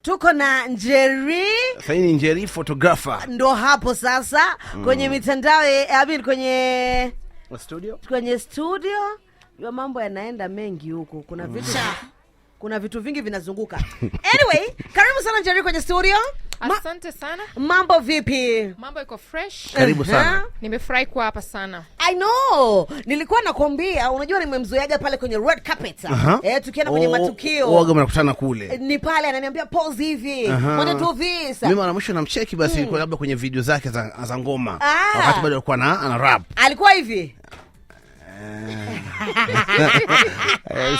Tuko na Njeri. Sasa ni Njeri photographer. Ndo hapo sasa kwenye mitandao kwenye studio yo mambo yanaenda mengi huko. Kuna vitu vingi vinazunguka. Anyway, karibu sana Njeri kwenye studio. Asante sana. Mambo vipi? Mambo iko fresh. Karibu sana. Nimefurahi kuwa hapa sana. I know. Nilikuwa nakwambia, unajua nimemzoeaga pale kwenye red carpet. Tukienda kwenye matukio. Waga mnakutana kule. Ni pale ananiambia pause hivi. Mbona tu visa. Mimi mara mwisho namcheki basi ilikuwa labda kwenye video zake za ngoma. Wakati bado alikuwa ana rap. Alikuwa hivi.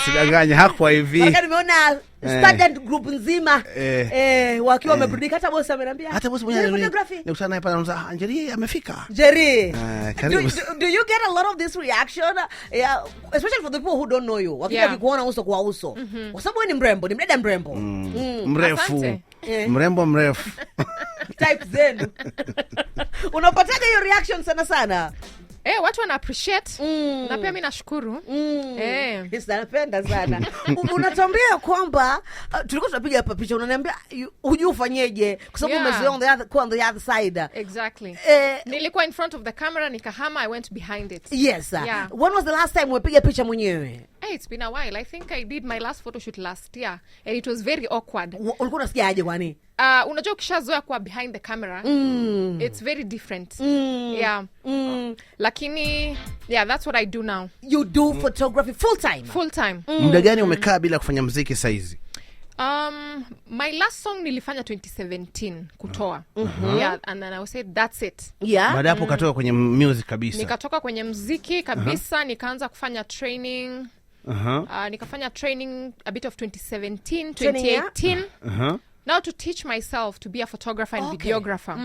Sidanganya hakuwa hivi. Wakati nimeona student group nzima wakiwa wameburudika, hata boss ameniambia. Hata boss mwenyewe nikutana naye pale anamza Njeri amefika. Njeri. Do you get a lot of this reaction? Especially for the people who don't know you. Wakija kukuona uso kwa uso. Kwa sababu wewe ni mrembo, ni mdada mrembo. Mrefu. Mrefu. Type zenu. Unapataga hiyo reaction sana? Watu wana appreciate. Na pia mimi nashukuru. Napenda sana. Unatuambia kwamba tulikuwa tunapiga hapa picha, unaniambia hujui ufanyeje kwa sababu umezoea on the other side. Exactly. Nilikuwa in front of the camera, nikahama, I went behind it. Yes. When was the last time umepiga picha mwenyewe? It's been a while. I think I did my last photo shoot last year and it was very awkward. Ulikuwa unasikiaje kwani? Unajua ukishazoea kuwa behind the camera, it's very different. Lakini that's what I do now. You do photography full time? Muda gani umekaa bila kufanya muziki saizi? My last song nilifanya 2017 kutoa. And then I said that's it. Baada hapo katoka kwenye music kabisa. Nikatoka kwenye muziki kabisa, nikaanza kufanya training. Nikafanya training a bit of 2017, 2018. Now to teach myself to be a photographer and videographer.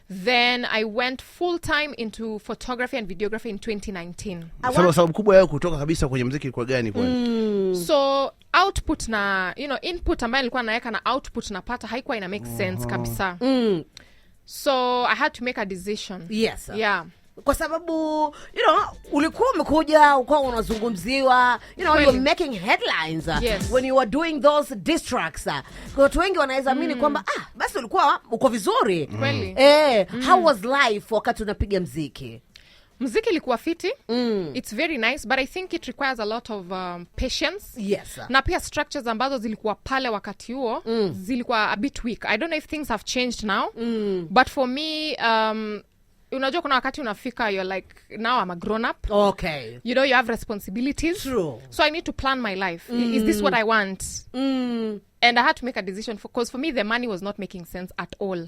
Then I went full time into photography and videography in 2019. Sababu kubwa yao kutoka kabisa kwenye muziki ilikuwa gani kwani? So output na input ambayo nilikuwa naweka na output napata haikuwa ina make sense kabisa. So I had to make a decision. Yes. Kwa sababu ulikuwa umekuja ukawa unazungumziwa, you're making headlines when you were doing those diss tracks. Kwa watu wengi wanaweza amini kwamba basi ulikuwa uko vizuri. Kweli. How was life wakati unapiga muziki? Muziki ilikuwa fiti. It's very nice, but I think it requires a lot of patience. Yes. Na pia structures ambazo zilikuwa pale wakati huo zilikuwa a bit weak. I don't know if things have changed now. But for me, unajua kuna wakati unafika you're like, now I'm a grown up. Okay. You have responsibilities. True. So I need to plan my life. Is this what I want? And I had to make a decision because for me the money was not making sense at all.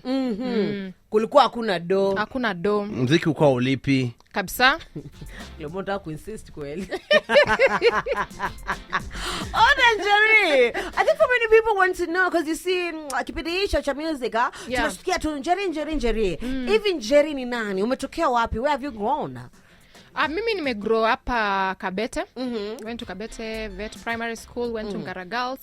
Kulikuwa hakuna do. Muziki uko ulipi kabisa. Leo mbona kuinsist kweli? Njeri, I think for many people want to know, because you see kipindi hicho cha music tunasikia tu Njeri. Even Njeri ni nani? Umetokea wapi? Where have you grown? Mimi nimegrow up Kabete. Went to Kabete Vet Primary School, went to Ngara Girls.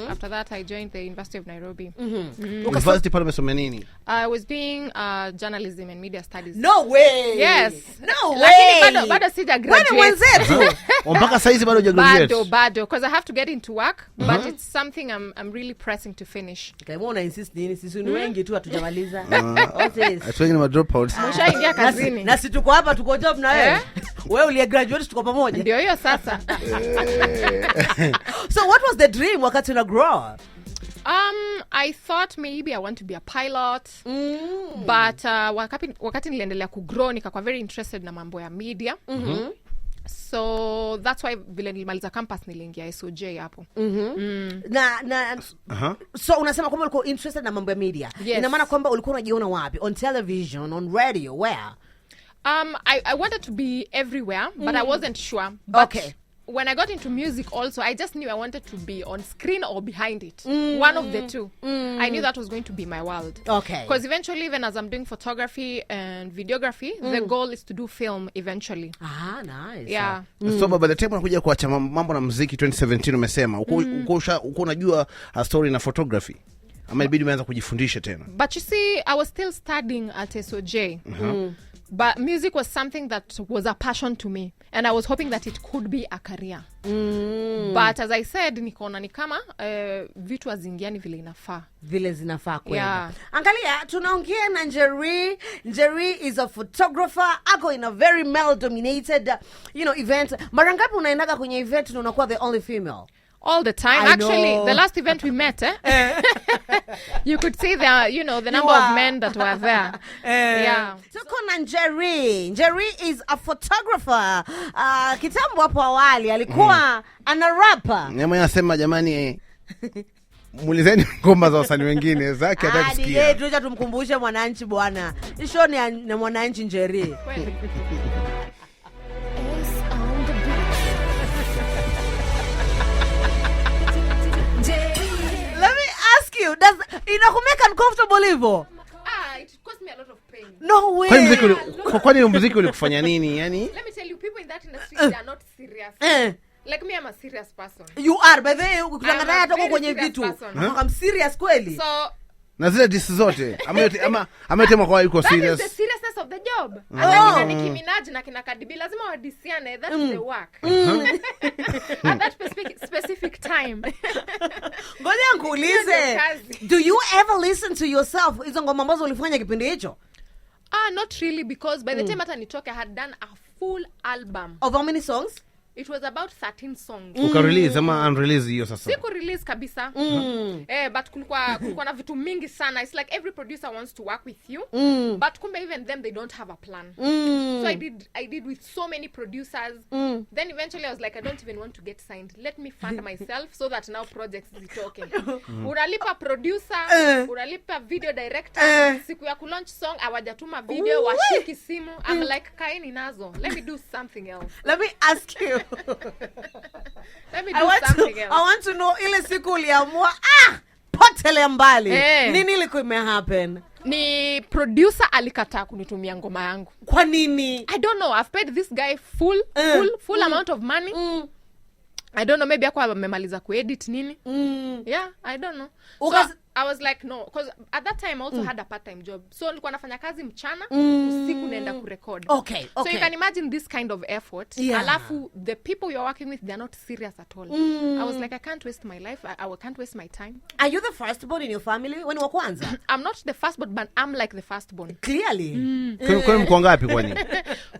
After that I joined the University of Nairobi. University pale umesoma nini? I was doing journalism and media studies. No way. Yes. No way. Lakini bado sija graduate. Wewe mwenzetu. Mpaka saizi bado hujagraduate. Bado because I have to get into work, but it's something I'm really pressing to finish. Okay, mbona insist nini? Sisi ni wengi tu hatujamaliza. Atuwenge na dropouts. Mshaingia kazini. Na sisi tuko hapa tuko job na wewe. Wewe uligraduate tuko pamoja. Ndio hiyo sasa. So what was the dream wakati una grow? I thought maybe I want to be a pilot. But wakati niliendelea kugrow nikakuwa very interested na mambo ya media. So that's why vile nilimaliza campus niliingia SOJ hapo. So unasema kwamba ulikuwa interested na mambo ya media. Ina maana kwamba ulikuwa unajiona wapi? On television, on radio, where? I wanted to be everywhere, but I wasn't sure. But when I got into music also, I just knew I wanted to be on screen or behind it. One of the two. I knew that was going to be my world. Okay. Because eventually, even as I'm doing photography and videography, the goal is to do film eventually. Nice. Yeah. So by the time unakuja kuacha mambo na muziki 2017 umesema, uko unajua story na photography? Ama ilibidi umeanza kujifundisha tena? But you see, I was still studying at SOJ. But music was something that was a passion to me, and I was hoping that it could be a career. But as I said, nikaona ni kama vitu hazingiani vile inafaa. Vile zinafaa kwenda. Angalia, tunaongea na Njeri. Njeri is a photographer. Ako in a very male dominated event. Mara ngapi unaendaga kwenye event na unakuwa the only female? All the time. Actually, the last event we met, you could see the number of men that were there. Yeah. Tuko na Njeri. Njeri is a photographer. Kitambo hapo awali alikuwa ana rapper. Nyama yasema jamani mulizeni ngoma za wasanii wengine zake hata kusikia. Hadi tuja tumkumbushe mwananchi bwana. Show ni na mwananchi Njeri. Let me ask you, does inakumeka uncomfortable hivyo? It cost me a lot of pain. No way. Kwani muziki ulikufanya nini yani? Let me tell you, people in that industry they are not serious. Like me, I'm a serious person. You are, by the way, ukitangana hata kwenye vitu. I'm serious kweli. So na zile disi zote ametema kwa yuko serious. That is the seriousness of the job. Hata Nicki Minaj na kina Cardi B lazima wadisiane, that is the work. At that specific time. Ngoja nikuulize, do you ever listen to yourself hizo ngoma ambazo ulifanya kipindi hicho? Not really, because by the time hata nitoke I had done a full album. Of how many songs? It was about 13 songs. Uka-release ama unrelease hiyo sasa? Siku release kabisa. But kulikuwa na vitu mingi sana. It's like every producer wants to work with you. But kumbe even them, they don't have a plan. So I did with so many producers. Then eventually I was like, I don't even want to get signed. Let me fund myself so that now projects is talking. Unalipa producer, unalipa video director. Siku ya kulaunch song, awajatuma video, washiki simu. I'm like, kaini nazo. Let me do something else. Let me ask you. Let me do something else. I want to know ile siku uliamua potele mbali. Nini ilikuwa imehappen? Ni producer alikataa kunitumia ngoma yangu. Kwa nini? I don't know. I've paid this guy full amount of money. I don't know, maybe akwa amemaliza kuedit nini. Yeah, I don't know. So I was like no, because at that time I also had a part-time job. So nilikuwa nafanya kazi mchana, usiku naenda kurecord. Okay. So you can imagine this kind of effort. Alafu the people you're working with, they're not serious at all. I was like, I can't waste my life. I can't waste my time. Are you the firstborn in your family? When you were kwanza? I'm not the firstborn, but I'm like the firstborn. Clearly. Kwa mko ngapi kwani?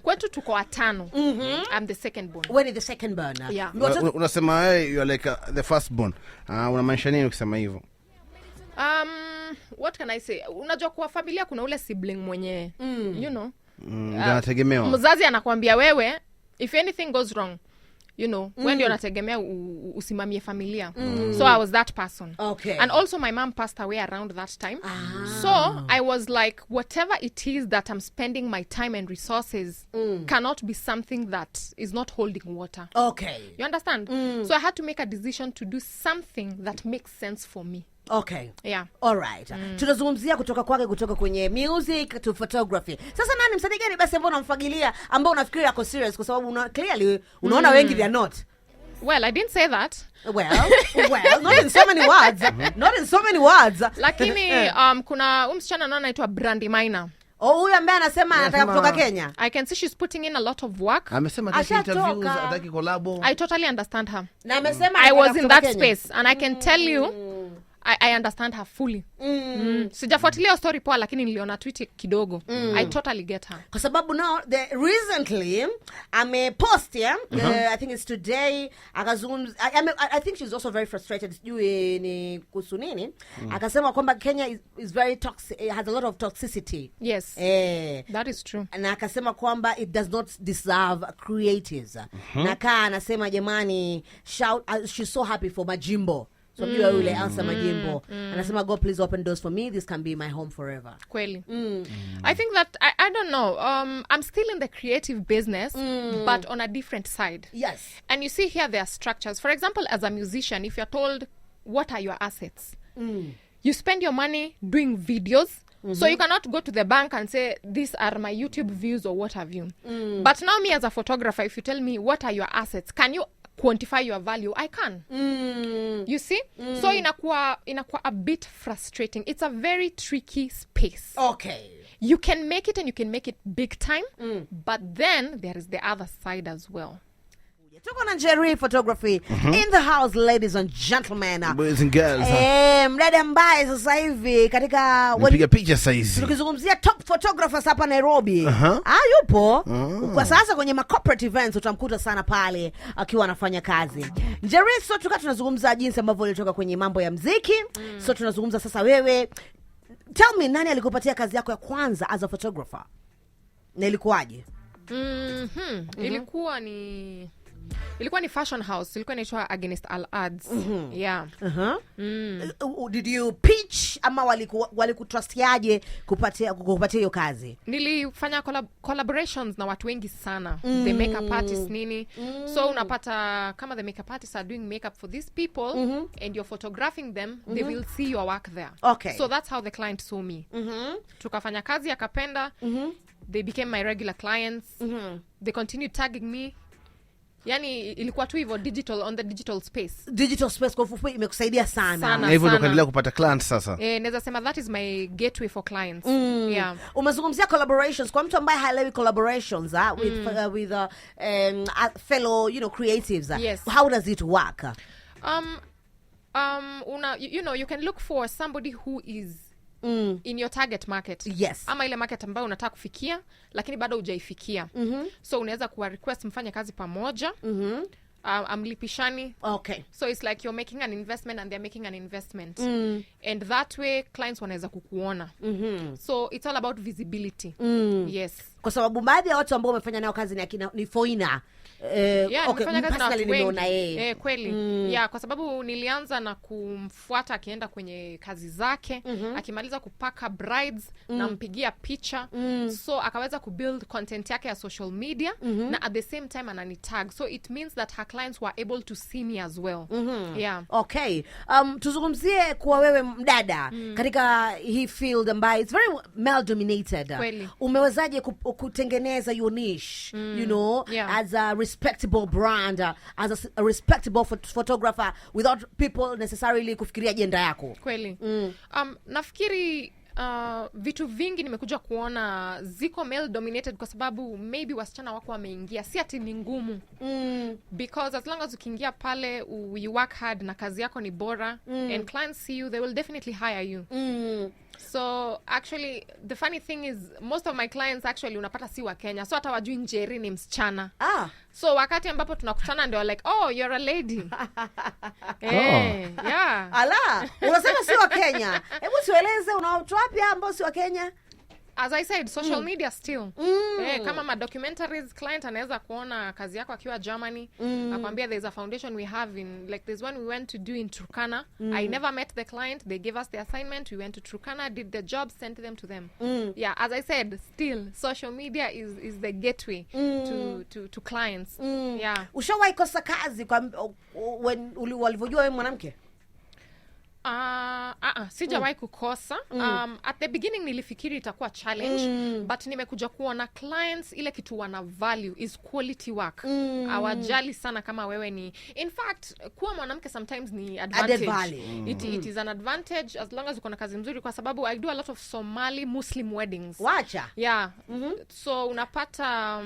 Kwetu tuko watano. I'm the secondborn. When is the secondborn? Yeah. Unasema you are like the firstborn. Unamaanisha nini ukisema hivyo? What can I say? Unajua kwa familia kuna ule sibling mwenye, you know. Anategemewa. Mzazi anakuambia wewe, if anything goes wrong, you know, when you're nategemea usimamie familia. So I was that person. Okay. And also my mom passed away around that time. So I was like, whatever it is that I'm spending my time and resources cannot be something that is not holding water. Okay. You understand? So I had to make a decision to do something that makes sense for me. Okay. Yeah. All right. Tunazungumzia kutoka kwenye music to photography. Sasa nani msanii gani basi ambao unamfagilia ambao unafikiri yako serious kwa sababu clearly unaona wengi they are not? Well, I didn't say that. Well, not in so many words. Not in so many words. Lakini kuna msichana anaitwa Brandy Minor. Huyu ambaye anasema anataka kutoka Kenya. I can see she's putting in a lot of work. Amesema ataki interviews, ataki collabo. I totally understand her. Na amesema I was in that space and I can tell you I understand her fully. Sijafuatilia story poa lakini niliona tweet kidogo. I totally get her. Kwa sababu now recently amepost I think it's today akazungumza I think she's also very frustrated sijui ni kuhusu nini. Akasema kwamba Kenya is very toxic, it has a lot of toxicity. Yes. That is true. Na akasema kwamba it does not deserve creatives. Na anasema jamani she's so happy for Majimbo. So yule Elsa Majimbo anasema God please open doors for me, this can be my home forever. Kweli. I think that I don't know, I'm still in the creative business but on a different side. Yes. And you see here there are structures. For example, as a musician, if you're told what are your assets, you spend your money doing videos. So you cannot go to the bank and say these are my YouTube views or what have you. But now me as a photographer, if you tell me what are your assets, can you quantify your value, I can. You see? So inakuwa a bit frustrating. It's a very tricky space. Okay. You can make it and you can make it big time, but then there is the other side as well. Tuko na Njeri Photography in the house, ladies and gentlemen, boys and girls. Mdada ambaye sasa hivi katika piga picha sasa hizi tukizungumzia top photographers hapa Nairobi. Yupo kwa sasa kwenye ma corporate events, utamkuta sana pale akiwa anafanya kazi. Njeri, so tunazungumza jinsi ambavyo ulitoka kwenye mambo ya muziki. So tunazungumza sasa, wewe tell me, nani alikupatia kazi yako ya kwanza as a photographer? Na ilikuwaje? Ilikuwa ni fashion house, ilikuwa inaitwa Against All Odds. Yeah. Did you pitch ama walikutrustyaje kupatia hiyo kazi? Nilifanya collaborations na watu wengi sana. The makeup artists nini. So unapata kama the makeup artists are doing makeup for these people and you're photographing them, they will see your work there. Okay. So that's how the client saw me. Tukafanya kazi akapenda. They became my regular clients. They continued tagging me. Yani ilikuwa tu hivyo, digital, on the digital space. Digital space kwa ufupi imekusaidia sana. Na hivyo ndo kaendelea kupata clients sasa. Naweza sema that is my gateway for clients. Yeah. Umezungumzia collaborations. Kwa mtu ambaye haelewi collaborations with fellow, creatives. Yes. How does it work? You can look for somebody who is in your target market. Yes. Ama ile market ambayo unataka kufikia lakini bado hujaifikia. So unaweza kuwa request mfanye kazi pamoja. Amlipishani. Okay. So it's like you're making an investment and they're making an investment. And that way clients wanaweza kukuona. So it's all about visibility. Yes. Kwa sababu baadhi ya watu ambao umefanya nao kazi ni foina. Nimefanya kazi na watu wengi. Kweli. Yeah, kwa sababu nilianza na kumfuata akienda kwenye kazi zake, akimaliza kupaka brides na mpigia picha. So akaweza kubuild content yake ya social media na at the same time ananitag. So it means that her clients were able to see me as well. Yeah. Okay. Tuzungumzie kwa wewe mdada katika hii field ambayo it's very male dominated. Kweli. Umewezaje kutengeneza your niche, as a respectable brand, as a respectable photographer without people necessarily kufikiria agenda yako? Kweli. Nafikiri vitu vingi nimekuja kuona ziko male dominated kwa sababu maybe wasichana wako wameingia, si ati ni ngumu. Because as long as ukiingia pale you work hard na kazi yako ni bora and clients see you, they will definitely hire you. So actually the funny thing is most of my clients actually unapata si wa Kenya, so hata wajui Njeri ni msichana. So wakati ambapo tunakutana ndio like, oh, you're a lady. Yeah. Ala, unasema si wa Kenya. Hebu tueleze watu wapi ambao si wa Kenya? As I said, social media still. Kama ma documentaries, client anaweza kuona kazi yako akiwa Germany. Akwambia there's a foundation we have in, like there's one we went to do in Turkana. I never met the client. They gave us the assignment. We went to Turkana, did the job, sent them to them. Yeah, as I said, still social media is the gateway to clients. Yeah. Ushawahi kosa kazi walivyojua wewe mwanamke? Sijawahi kukosa. At the beginning nilifikiri itakuwa challenge, but nimekuja kuona clients ile kitu wana value is quality work. Hawajali sana kama wewe ni, in fact kuwa mwanamke sometimes ni advantage. It is an advantage as long as uko na kazi mzuri, kwa sababu I do a lot of Somali Muslim weddings. Wacha. Yeah. So unapata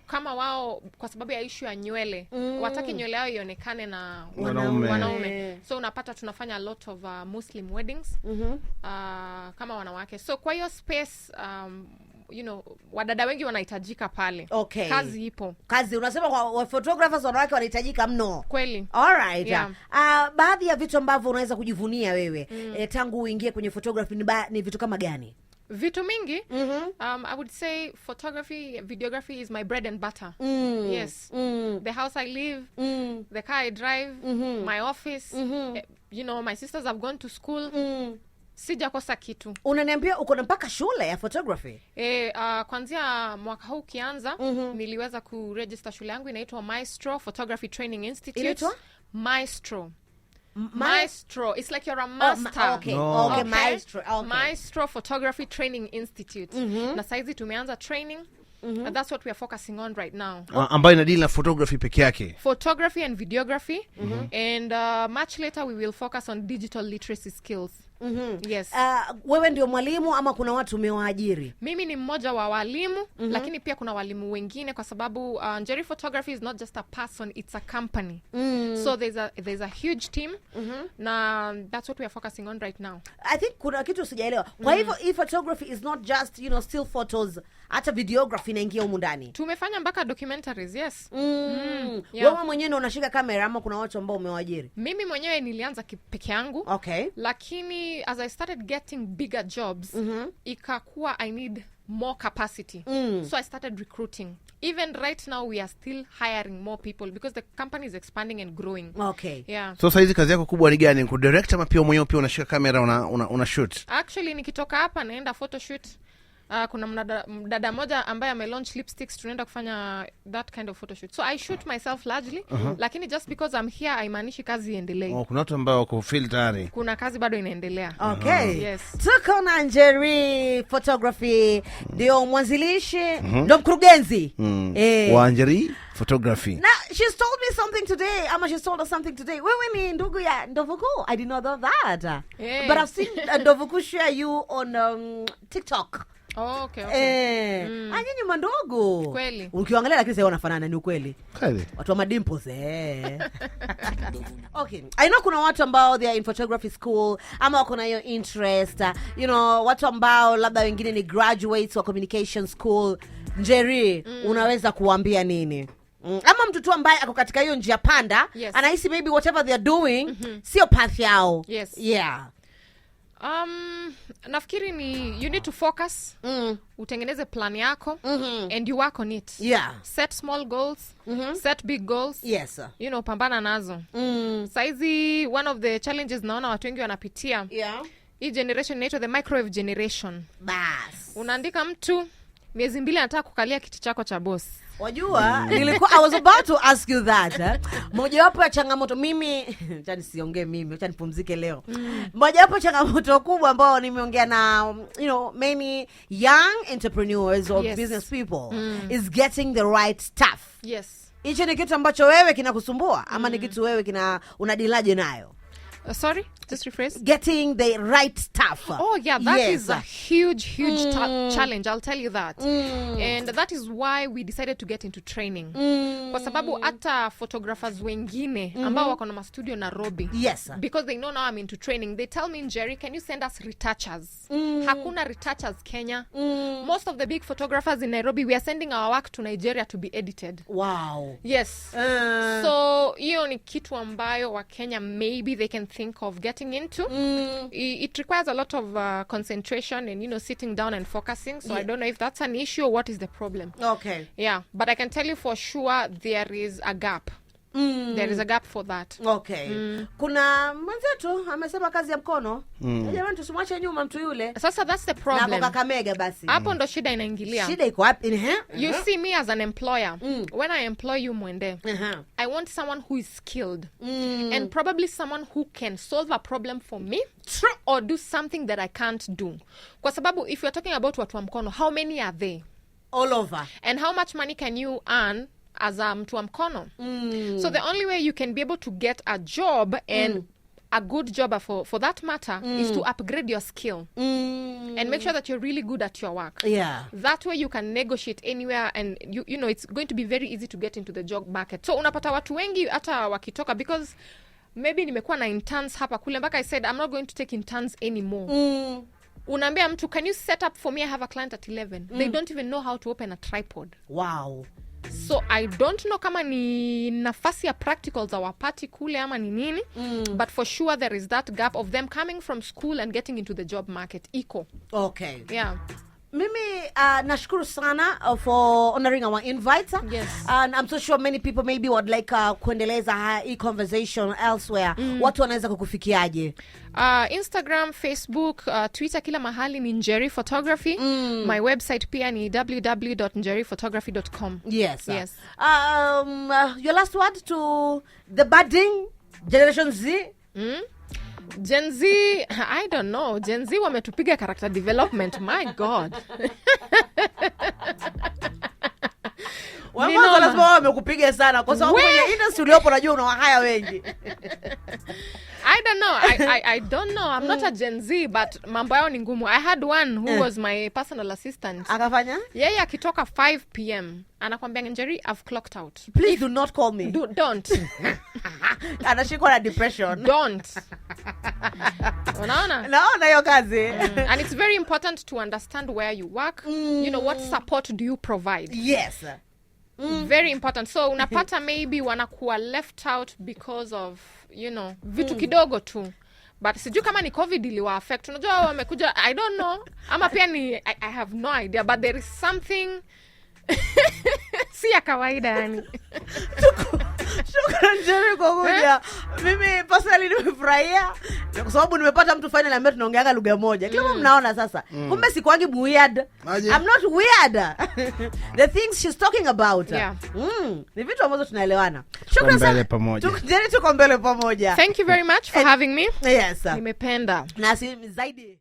kama wao kwa sababu ya issue ya nywele, wataki nywele yao ionekane na wanaume. So unapata tunafanya a lot of Muslim weddings kama wanawake. So kwa hiyo space wadada wengi wanahitajika pale. Okay. Kazi ipo. Kazi unasema kwa photographers wanawake wanahitajika mno. Kweli. All right. Yeah. Baadhi ya vitu ambavyo unaweza kujivunia wewe tangu uingie kwenye photography ni vitu kama gani? Vitu mingi. I would say photography, videography is my bread and butter. Yes. The house I live, the car I drive, my office, my sisters have gone to school. Sijakosa kitu. Unaniambia uko na mpaka shule ya photography? Kwanzia mwaka huu kianza, niliweza kuregister shule yangu inaitwa Maestro Photography Training Institute. Inaitwa Maestro. It's like you're a master. Okay. Maestro. Okay. Maestro Photography Training Institute. Na saizi tumeanza training. That's what we are focusing on right now. Ambayo ina deal na photography peke yake. Photography and videography. And much later we will focus on digital literacy skills. Yes. Wewe ndio mwalimu ama kuna watu umewaajiri? Mimi ni mmoja wa walimu, lakini pia kuna walimu wengine kwa sababu Njeri Photography is not just a person, it's a company. So there's a huge team. Na that's what we are focusing on right now. I think kuna kitu sijaelewa. Kwa hivyo photography is not just, still photos, hata videography inaingia humu ndani. Tumefanya mpaka documentaries, yes. Yeah. Wewe mwenyewe unashika kamera ama kuna watu ambao umewaajiri? Mimi mwenyewe nilianza peke yangu. Okay. Lakini as I started getting bigger jobs, ikakuwa I need more capacity. So I started recruiting. Even right now we are still hiring more people because the company is expanding and growing. Okay. Yeah. So saizi kazi yako kubwa ni gani? Kudirect ama pia mwenyewe pia unashika kamera una shoot? Actually nikitoka hapa naenda photo shoot. Kuna mdada moja ambaye amelaunch lipsticks, tunaenda kufanya that kind of photo shoot. So I shoot myself largely, lakini just because I'm here haimaanishi kazi iendelee. Kuna watu ambao wako field tayari. Kuna kazi bado inaendelea. Okay. Yes. Tuko na Njeri Photography, ndio mwanzilishi, ndio mkurugenzi. Wa Njeri Photography. Now, she's told me something today. She's told us something today. Wewe ni ndugu ya Ndovuku. I did not know that. But I've seen Ndovuku share you on TikTok. Oh, okay. Anyinyi mandogo. Kweli. Ukiangalia lakini sasa wanafanana, ni ukweli. Kweli. Watu wa madimples Okay. I know kuna watu ambao they are in photography school ama wako na hiyo interest. Watu ambao labda wengine ni graduates wa communication school. Njeri, unaweza kuambia nini? Ama mtu tu ambaye ako katika hiyo njia panda, yes, anahisi maybe whatever they are doing sio path yao. Yes. Yeah. Nafikiri ni you need to focus, utengeneze plan yako, and you work on it. Yeah. Set small goals, set big goals. Yes. Pambana nazo. Saizi one of the challenges naona watu wengi wanapitia. Yeah. Hii generation inaitwa the microwave generation. Bas. Unaandika mtu miezi 2 anataka kukalia kiti chako cha boss. Wajua, I was about to ask you that. Mojawapo ya changamoto mimi, acha nisiongee mimi, acha nipumzike leo. Mojawapo ya changamoto kubwa ambao nimeongea na, many young entrepreneurs or business people is getting the right staff. Yes. Hicho ni kitu ambacho wewe kinakusumbua ama ni kitu wewe unadilaje nayo? Sorry, just rephrase. Getting the right staff. Oh yeah, that is a huge challenge, I'll tell you that. And that is why we decided to get into training. Kwa sababu hata photographers wengine ambao wako na studio Nairobi. Yes. Because they know now I'm into training. They tell me, Njeri, can you send us retouchers? Hakuna retouchers Kenya. Most of the big photographers in Nairobi, we are sending our work to Nigeria to be edited. Wow. Yes. So hiyo ni kitu ambayo wa Kenya maybe they can think of getting into. It requires a lot of concentration and sitting down and focusing. So I don't know if that's an issue or what is the problem. Okay. Yeah, but I can tell you for sure there is a gap. There is a gap for that. Okay. Kuna mwenzetu amesema kazi ya mkono. Jamani tusimwache nyuma mtu yule. Sasa that's the problem. Na Kakamega basi. Hapo ndo shida inaingilia. Shida iko wapi? You see me as an employer. When I employ you Mwende, I want someone who is skilled. And probably someone who can solve a problem for me or do something that I can't do. Kwa sababu if you're talking about watu wa mkono, how many are they? All over. And how much money can you earn as a mtu wa mkono? So the only way you can be able to get a job and a good job for that matter is to upgrade your skill and make sure that you're really good at your work. Yeah. That way you can negotiate anywhere and you know it's going to be very easy to get into the job market. So unapata watu wengi hata wakitoka because maybe nimekuwa na interns hapa kule mpaka I said I'm not going to take interns anymore. Unaambia mtu, can you set up for me? I have a client at 11. They don't even know how to open a tripod. Wow. So I don't know kama ni nafasi ya practicals za wapati kule ama ni nini, but for sure there is that gap of them coming from school and getting into the job market. Iko. Okay. Yeah. Mimi nashukuru sana for honoring our invite. Yes. And I'm so sure many people maybe would like kuendeleza hii conversation elsewhere. Watu wanaweza kukufikiaje? Instagram, Facebook, Twitter, kila mahali ni Njeri Photography. My website pia ni www.njeriphotography.com. Yes. Yes. Your last word to the budding Generation Z? Gen Z, I don't know. Gen Z wametupiga character development. My God. Wamwanzo lazima wao wamekupiga sana kwa sababu kwenye industry uliopo najua una wahaya wengi. I don't know. I don't know. I'm not a Gen Z, but mambo yao ni ngumu. I had one who was my personal assistant. Akafanya? Yeye akitoka 5 p.m. anakwambia Njeri, I've clocked out. Please do not call me. Don't. Anashikwa na depression. Don't. Unaona? Naona hiyo kazi. And it's very important to understand where you work. You know, what support do you provide? Yes. Very important. So unapata maybe wanakuwa left out because of, you know, vitu kidogo tu. But sijui kama ni COVID iliwa affect. Unajua wamekuja, I don't know. Ama pia ni, I have no idea. But there is something si ya kawaida yani. Shukran Njeri kwa kuja. Mimi personally nimefurahia kwa sababu nimepata mtu finally ambaye tunaongeanga lugha moja. Kama mnaona sasa, kumbe sikuangi weird. I'm not weird. The things she's talking about. Yeah. Ni vitu ambazo tunaelewana. Shukran sana. Njeri tuko mbele pamoja. Thank you very much for having me. Yes. Nimependa. Na zaidi